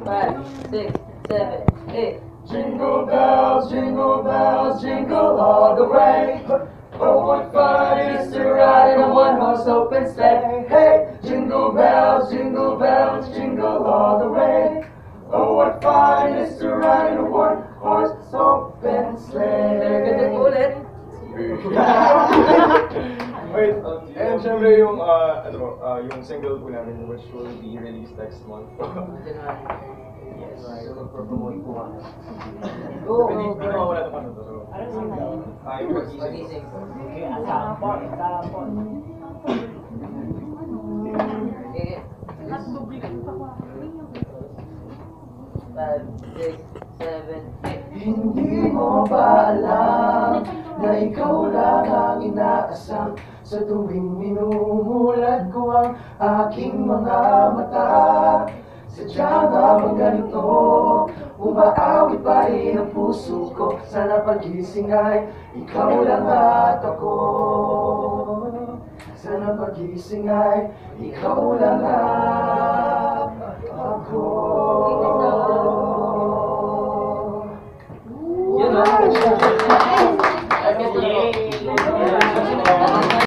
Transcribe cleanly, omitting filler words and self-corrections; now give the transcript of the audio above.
5, 6, 7, 8. Jingle bells, jingle all the way. Oh, what fun it is to ride in a one-horse open sleigh. Hey, jingle bells, jingle all the way. Oh, what fun it is to ride in a one-horse open Ganda sleigh. ulit. Wait, and syempre yung, yung single po namin which will be released next month. Yes. So, magpropromote po kami. Oo. Hindi mawawala naman ito. So, yung Pagising. Okay. 5, 6, 7, 8. Hindi mo ba alam na ikaw lang ang inaasam sa tuwing minumulat ko ang aking mga mata? Sadya nga bang ganito, umaawit pa rin ang puso ko. Sana pagising ay ikaw lang at ako. Sana pagising ay ikaw lang at ako.